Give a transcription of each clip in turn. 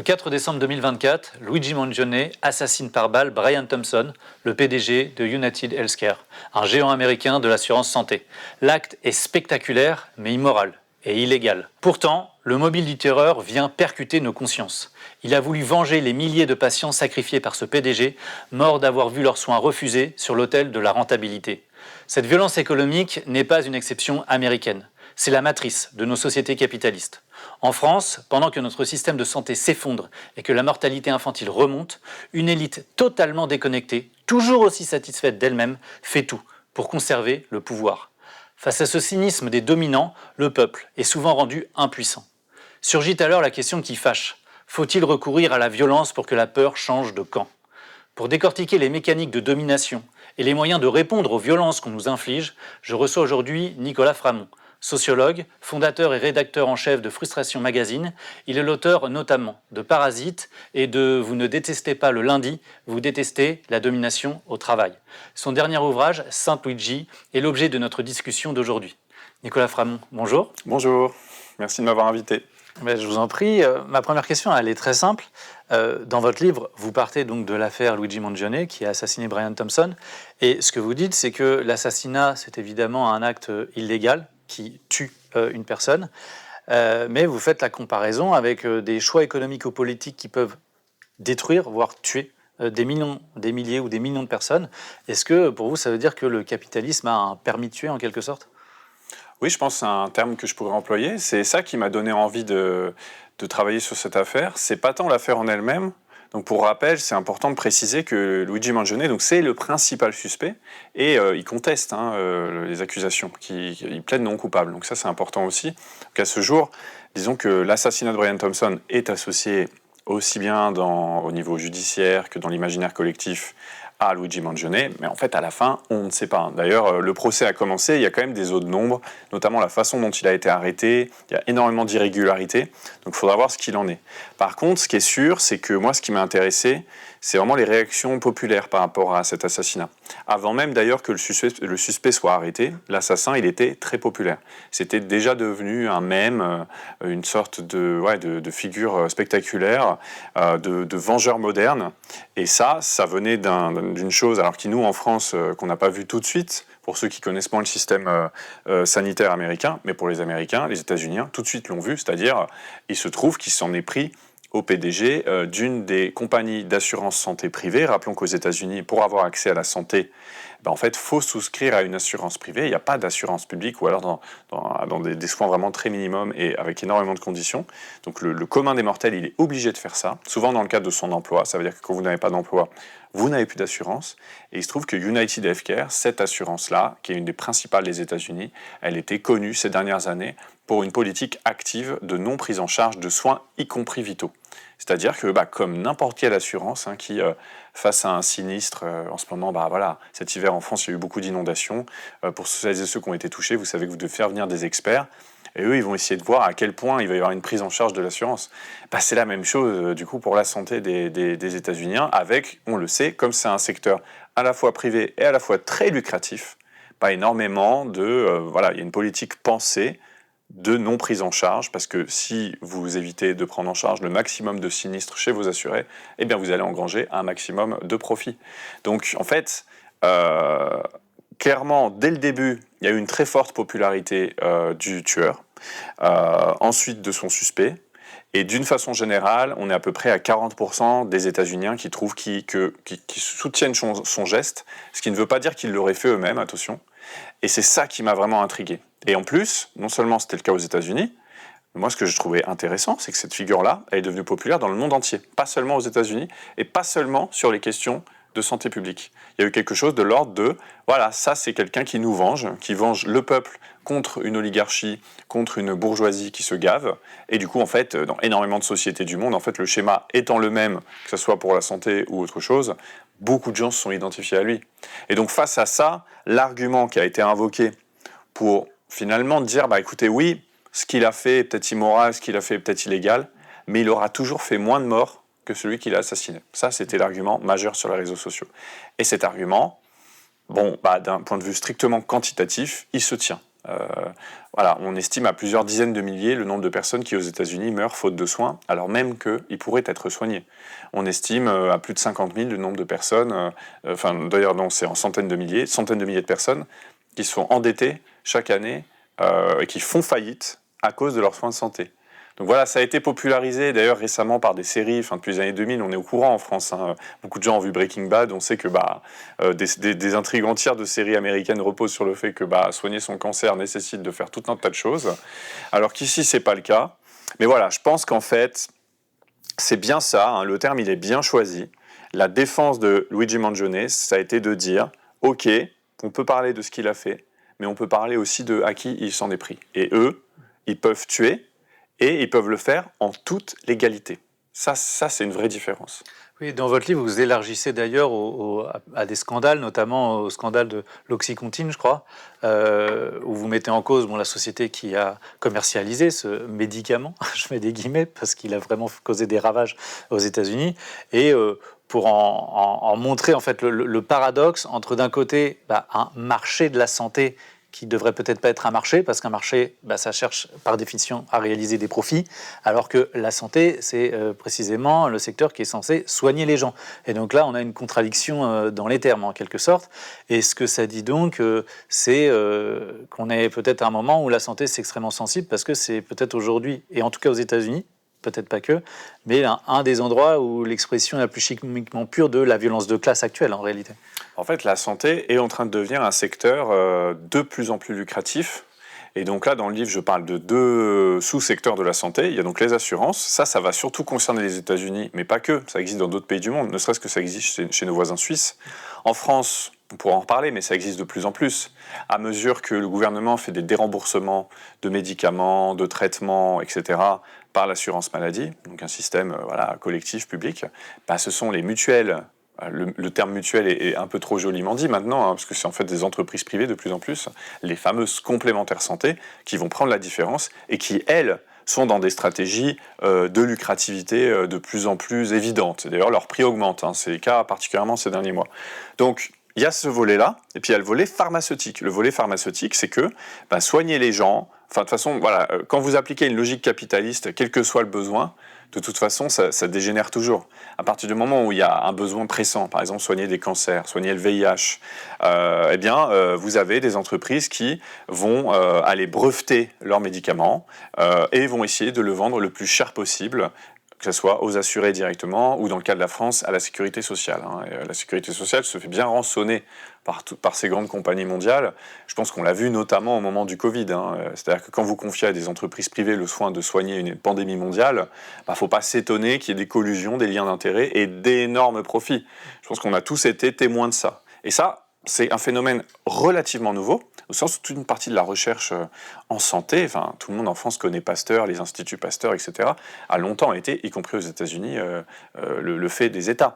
4 décembre 2024, Luigi Mangione assassine par balle Brian Thompson, le PDG de United Healthcare, un géant américain de l'assurance santé. L'acte est spectaculaire, mais immoral et illégal. Pourtant, le mobile du terreur vient percuter nos consciences. Il a voulu venger les milliers de patients sacrifiés par ce PDG, morts d'avoir vu leurs soins refusés sur l'autel de la rentabilité. Cette violence économique n'est pas une exception américaine. C'est la matrice de nos sociétés capitalistes. En France, pendant que notre système de santé s'effondre et que la mortalité infantile remonte, une élite totalement déconnectée, toujours aussi satisfaite d'elle-même, fait tout pour conserver le pouvoir. Face à ce cynisme des dominants, le peuple est souvent rendu impuissant. Surgit alors la question qui fâche. Faut-il recourir à la violence pour que la peur change de camp ? Pour décortiquer les mécaniques de domination et les moyens de répondre aux violences qu'on nous inflige, je reçois aujourd'hui Nicolas Framont, sociologue, fondateur et rédacteur en chef de Frustration Magazine. Il est l'auteur notamment de Parasite et de Vous ne détestez pas le lundi, vous détestez la domination au travail. Son dernier ouvrage, Saint Luigi, est l'objet de notre discussion d'aujourd'hui. Nicolas Framont, bonjour. Bonjour, merci de m'avoir invité. Je vous en prie. Ma première question, elle est très simple. Dans votre livre, vous partez donc de l'affaire Luigi Mangione qui a assassiné Brian Thompson. Et ce que vous dites, c'est que l'assassinat, c'est évidemment un acte illégal qui tue une personne. Mais vous faites la comparaison avec des choix économico-politiques qui peuvent détruire, voire tuer des milliers ou des millions de personnes. Est-ce que pour vous, ça veut dire que le capitalisme a un permis de tuer en quelque sorte ? Oui, je pense que c'est un terme que je pourrais employer. C'est ça qui m'a donné envie de travailler sur cette affaire. C'est pas tant l'affaire en elle-même. Donc pour rappel, c'est important de préciser que Luigi Mangione, donc c'est le principal suspect et il conteste les accusations, il plaide non coupable. Donc ça c'est important aussi. Donc à ce jour, disons que l'assassinat de Brian Thompson est associé aussi bien au niveau judiciaire que dans l'imaginaire collectif à Luigi Mangione, mais en fait à la fin on ne sait pas. D'ailleurs le procès a commencé, il y a quand même des autres nombres, notamment la façon dont il a été arrêté, il y a énormément d'irrégularités, donc il faudra voir ce qu'il en est. Par contre ce qui est sûr, c'est que moi ce qui m'a intéressé, c'est vraiment les réactions populaires par rapport à cet assassinat. Avant même d'ailleurs que le suspect soit arrêté, l'assassin il était très populaire. C'était déjà devenu un mème, une sorte de figure spectaculaire, de vengeur moderne, et ça venait d'une chose, alors qui nous en France, qu'on n'a pas vu tout de suite, pour ceux qui connaissent moins le système sanitaire américain, mais pour les Américains, les États-Unis, tout de suite l'ont vu, c'est-à-dire, il se trouve qu'il s'en est pris au PDG d'une des compagnies d'assurance santé privée. Rappelons qu'aux États-Unis, pour avoir accès à la santé, en fait, faut souscrire à une assurance privée. Il n'y a pas d'assurance publique, ou alors dans des soins vraiment très minimums et avec énormément de conditions. Donc le commun des mortels, il est obligé de faire ça, souvent dans le cadre de son emploi. Ça veut dire que quand vous n'avez pas d'emploi, vous n'avez plus d'assurance. Et il se trouve que United Healthcare, cette assurance-là, qui est une des principales des États-Unis, elle était connue ces dernières années pour une politique active de non prise en charge de soins, y compris vitaux. C'est-à-dire que, comme n'importe quelle assurance qui, face à un sinistre, en ce moment, cet hiver en France, il y a eu beaucoup d'inondations. Pour celles et ceux qui ont été touchés, vous savez que vous devez faire venir des experts. Et eux, ils vont essayer de voir à quel point il va y avoir une prise en charge de l'assurance. C'est la même chose, du coup, pour la santé des États-Unis, avec, on le sait, comme c'est un secteur à la fois privé et à la fois très lucratif, énormément il y a une politique pensée de non prise en charge, parce que si vous évitez de prendre en charge le maximum de sinistres chez vos assurés, vous allez engranger un maximum de profit. Donc, en fait, clairement, dès le début, il y a eu une très forte popularité du tueur, ensuite de son suspect, et d'une façon générale, on est à peu près à 40% des États-Unis qui trouvent qui soutiennent son geste, ce qui ne veut pas dire qu'ils l'auraient fait eux-mêmes, attention. Et c'est ça qui m'a vraiment intrigué. Et en plus, non seulement c'était le cas aux États-Unis, mais moi ce que je trouvais intéressant, c'est que cette figure-là, elle est devenue populaire dans le monde entier, pas seulement aux États-Unis, et pas seulement sur les questions de santé publique. Il y a eu quelque chose de l'ordre de, ça c'est quelqu'un qui nous venge, qui venge le peuple contre une oligarchie, contre une bourgeoisie qui se gave, et du coup en fait, dans énormément de sociétés du monde, en fait le schéma étant le même, que ce soit pour la santé ou autre chose, beaucoup de gens se sont identifiés à lui. Et donc face à ça, l'argument qui a été invoqué pour finalement dire, écoutez, oui, ce qu'il a fait est peut-être immoral, ce qu'il a fait est peut-être illégal, mais il aura toujours fait moins de morts que celui qui l'a assassiné. Ça, c'était l'argument majeur sur les réseaux sociaux. Et cet argument, d'un point de vue strictement quantitatif, il se tient. voilà, on estime à plusieurs dizaines de milliers le nombre de personnes qui aux États-Unis meurent faute de soins, alors même qu'ils pourraient être soignés. On estime à plus de 50 000 le nombre de personnes, d'ailleurs non, c'est en centaines de milliers de personnes qui sont endettées chaque année et qui font faillite à cause de leurs soins de santé. Donc voilà, ça a été popularisé d'ailleurs récemment par des séries, depuis les années 2000, on est au courant en France. Beaucoup de gens ont vu Breaking Bad, on sait que des intrigues entières de séries américaines reposent sur le fait que soigner son cancer nécessite de faire tout un tas de choses, alors qu'ici c'est pas le cas. Mais voilà, je pense qu'en fait, c'est bien ça, le terme il est bien choisi. La défense de Luigi Mangione, ça a été de dire, ok, on peut parler de ce qu'il a fait, mais on peut parler aussi de à qui il s'en est pris. Et eux, ils peuvent tuer, et ils peuvent le faire en toute légalité. Ça c'est une vraie différence. Oui, dans votre livre, vous élargissez d'ailleurs à des scandales, notamment au scandale de l'Oxycontin, je crois, où vous mettez en cause la société qui a commercialisé ce médicament, je mets des guillemets, parce qu'il a vraiment causé des ravages aux États-Unis, et pour en montrer en fait le paradoxe entre d'un côté un marché de la santé qui devrait peut-être pas être un marché, parce qu'un marché, ça cherche par définition à réaliser des profits, alors que la santé, c'est précisément le secteur qui est censé soigner les gens. Et donc là, on a une contradiction dans les termes, en quelque sorte. Et ce que ça dit donc, c'est qu'on est peut-être à un moment où la santé, c'est extrêmement sensible, parce que c'est peut-être aujourd'hui, et en tout cas aux États-Unis, peut-être pas que, mais un des endroits où l'expression est la plus chimiquement pure de la violence de classe actuelle, en réalité. En fait, la santé est en train de devenir un secteur de plus en plus lucratif. Et donc là, dans le livre, je parle de deux sous-secteurs de la santé. Il y a donc les assurances. Ça va surtout concerner les États-Unis, mais pas que. Ça existe dans d'autres pays du monde, ne serait-ce que ça existe chez nos voisins suisses. En France, on pourra en reparler, mais ça existe de plus en plus. À mesure que le gouvernement fait des déremboursements de médicaments, de traitements, etc., par l'assurance maladie, donc un système collectif, public, ce sont les mutuelles. Le terme mutuelle est un peu trop joliment dit maintenant, parce que c'est en fait des entreprises privées de plus en plus, les fameuses complémentaires santé, qui vont prendre la différence et qui, elles, sont dans des stratégies de lucrativité de plus en plus évidentes. D'ailleurs, leur prix augmente, c'est le cas particulièrement ces derniers mois. Donc, il y a ce volet-là, et puis il y a le volet pharmaceutique. Le volet pharmaceutique, c'est que soigner les gens, de toute façon, quand vous appliquez une logique capitaliste, quel que soit le besoin, de toute façon, ça dégénère toujours. À partir du moment où il y a un besoin pressant, par exemple soigner des cancers, soigner le VIH, vous avez des entreprises qui vont aller breveter leurs médicaments et vont essayer de le vendre le plus cher possible, que ce soit aux assurés directement ou dans le cas de la France à la sécurité sociale. Et la sécurité sociale se fait bien rançonner par ces grandes compagnies mondiales. Je pense qu'on l'a vu notamment au moment du Covid. C'est-à-dire que quand vous confiez à des entreprises privées le soin de soigner une pandémie mondiale, il ne faut pas s'étonner qu'il y ait des collusions, des liens d'intérêt et d'énormes profits. Je pense qu'on a tous été témoins de ça. Et ça, c'est un phénomène relativement nouveau, au sens où toute une partie de la recherche en santé, tout le monde en France connaît Pasteur, les instituts Pasteur, etc., a longtemps été, y compris aux États-Unis, le fait des États.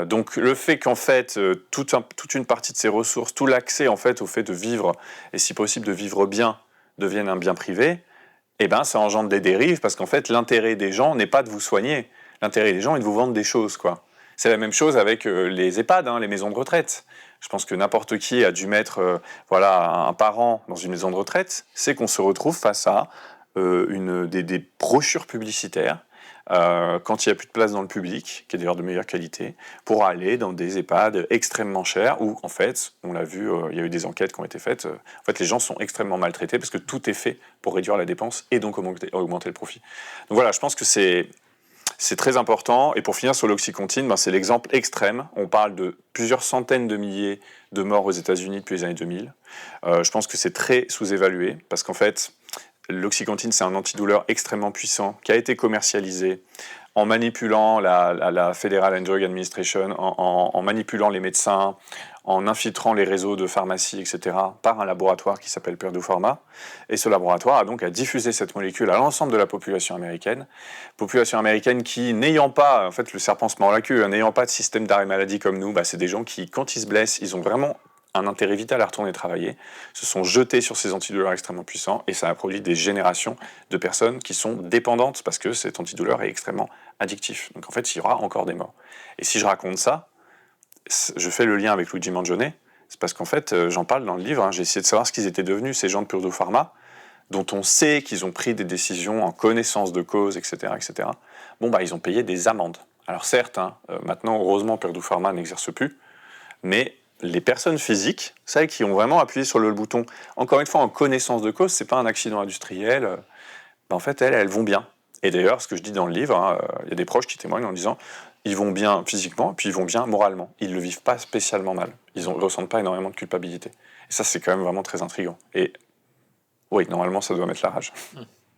Donc le fait qu'en fait toute une partie de ces ressources, tout l'accès en fait au fait de vivre et si possible de vivre bien devienne un bien privé, ça engendre des dérives parce qu'en fait l'intérêt des gens n'est pas de vous soigner, l'intérêt des gens est de vous vendre des choses quoi. C'est la même chose avec les EHPAD, les maisons de retraite. Je pense que n'importe qui a dû mettre un parent dans une maison de retraite, c'est qu'on se retrouve face à des brochures publicitaires quand il n'y a plus de place dans le public, qui est d'ailleurs de meilleure qualité, pour aller dans des EHPAD extrêmement chers, où en fait, on l'a vu, il y a eu des enquêtes qui ont été faites, en fait les gens sont extrêmement maltraités parce que tout est fait pour réduire la dépense et donc augmenter le profit. Donc voilà, je pense que c'est très important. Et pour finir sur l'Oxycontin, c'est l'exemple extrême. On parle de plusieurs centaines de milliers de morts aux États-Unis depuis les années 2000. Je pense que c'est très sous-évalué parce qu'en fait, l'Oxycontin, c'est un antidouleur extrêmement puissant qui a été commercialisé en manipulant la Federal and Drug Administration, en manipulant les médecins, en infiltrant les réseaux de pharmacie, etc., par un laboratoire qui s'appelle Purdue Pharma. Et ce laboratoire a donc diffusé cette molécule à l'ensemble de la population américaine qui, n'ayant pas, en fait, le serpent se mord la queue, n'ayant pas de système d'arrêt maladie comme nous, c'est des gens qui, quand ils se blessent, ils ont vraiment un intérêt vital à retourner travailler, se sont jetés sur ces antidouleurs extrêmement puissants et ça a produit des générations de personnes qui sont dépendantes parce que cet antidouleur est extrêmement addictif. Donc en fait, il y aura encore des morts. Et si je raconte ça, je fais le lien avec Luigi Mangione, c'est parce qu'en fait, j'en parle dans le livre, j'ai essayé de savoir ce qu'ils étaient devenus, ces gens de Purdue Pharma, dont on sait qu'ils ont pris des décisions en connaissance de cause, etc., bon, bah, ils ont payé des amendes. Alors certes, maintenant, heureusement, Purdue Pharma n'exerce plus, mais les personnes physiques, celles qui ont vraiment appuyé sur le bouton, encore une fois, en connaissance de cause, c'est pas un accident industriel, en fait, elles vont bien. Et d'ailleurs, ce que je dis dans le livre, il y a des proches qui témoignent en disant ils vont bien physiquement, puis ils vont bien moralement. Ils ne le vivent pas spécialement mal. Ils ne ressentent pas énormément de culpabilité. Et ça, c'est quand même vraiment très intriguant. Et oui, normalement, ça doit mettre la rage.